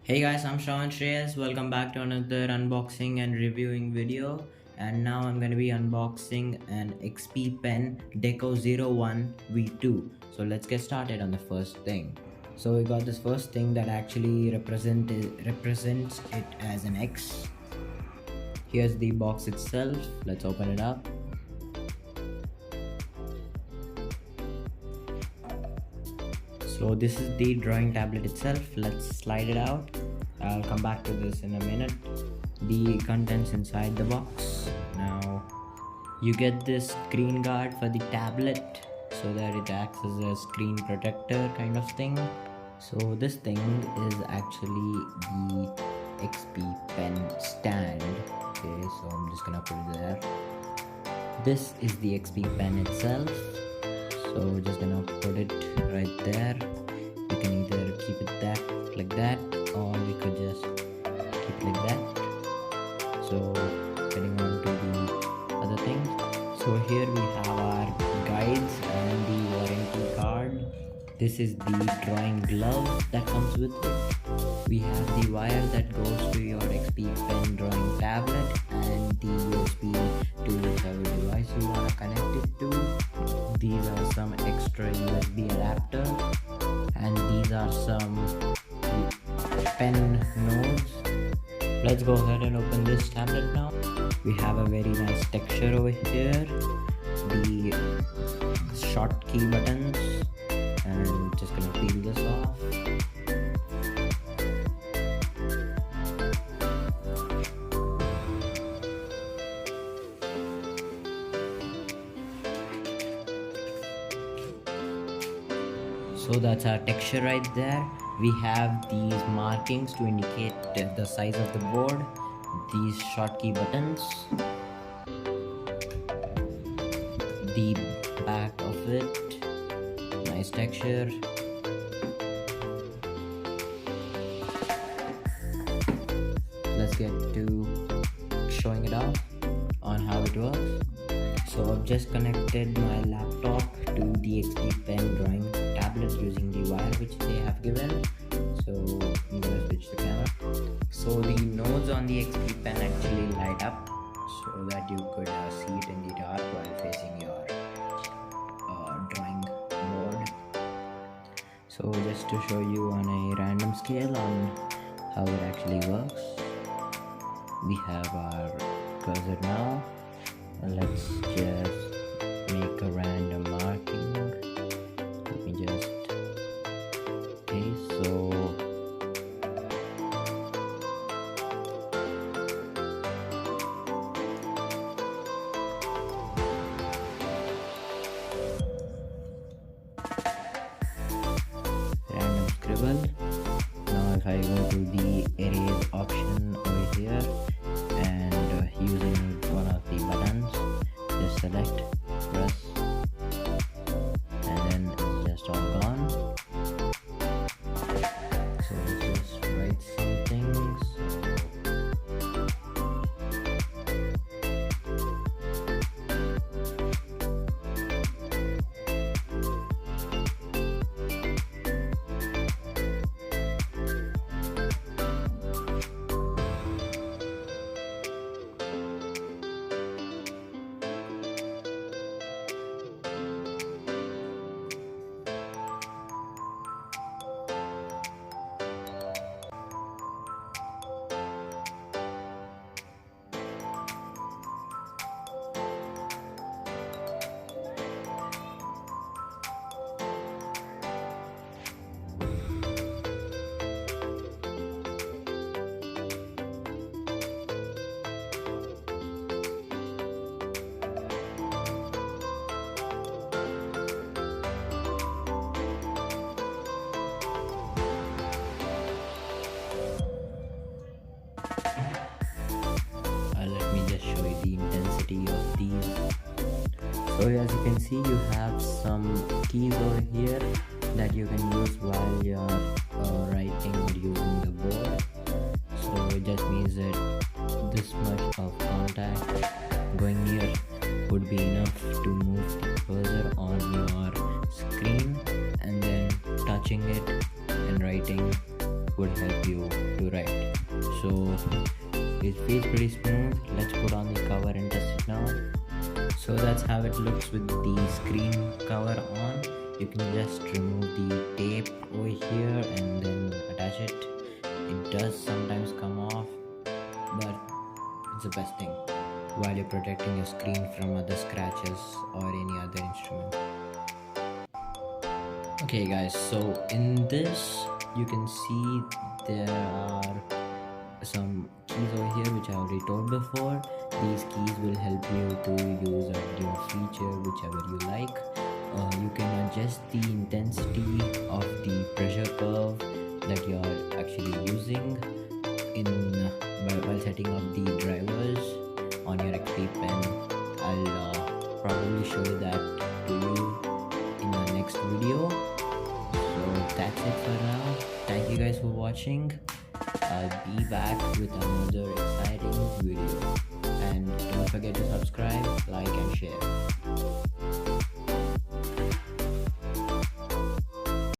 Hey guys, I'm Shravan Shreyas. Welcome back to another unboxing and reviewing video. And now I'm going to be unboxing an XP pen Deco 01 V2. So let's get started on the first thing. So we got this first thing that actually represents it as an X. Here's the box itself. Let's open it up. So this is the drawing tablet itself. Let's slide it out. I'll come back to this in a minute. The contents inside the box. Now you get this screen guard for the tablet so that it acts as a screen protector kind of thing. So this thing is actually the XP pen stand. Okay, so I'm just gonna put it there. This is the XP pen itself. So we're just gonna put it right there. You can either keep it that like that, or we could just keep it like that. So getting on to the other things. So here we have our guides and the warranty card. This is the drawing glove that comes with it. We have the wire that goes to your XP pen drawing tablet and the USB to whichever device you want to connect it to. These are some extra USB adapter, and these are some pen nodes. Let's go ahead and open this tablet now. We have a very nice texture over here, the short key buttons, and just gonna peel this off. So that's our texture right there. We have these markings to indicate the size of the board, these short key buttons, the back of it, nice texture. Let's get to showing it off on how it works. So I've just connected my laptop to the XP pen drawing tablet using the wire which they have given. So I'm gonna switch the camera. So the nodes on the XP pen actually light up so that you could see it in the dark while facing your drawing board. So just to show you on a random scale on how it actually works, we have our cursor now. Let's just make a random marking. Let me just, okay, so random scribble. Now if I go to the erase option over here and using one of the buttons, just select, press, and then it's just all gone. So let's just write some things. Let me just show you the intensity of these. So as you can see, you have some keys over here that you can use while you're writing or using the board. So it just means that this much of contact going near would be enough to move the cursor on your screen, and then touching it and writing would help you to write. So it feels pretty smooth. Let's put on the cover and test it now. So that's how it looks with the screen cover on. You can just remove the tape over here and then attach it. It does sometimes come off, but it's the best thing while you're protecting your screen from other scratches or any other instrument. Okay guys, so in this you can see there are some keys over here which I already told before. These keys will help you to use a new feature whichever you like. You can adjust the intensity of the pressure curve that you're actually using while setting up the drivers on your XP pen. I'll probably show that to you in the next video. So that's it for now. Thank you guys for watching. I'll be back with another exciting video, and don't forget to subscribe, like and share.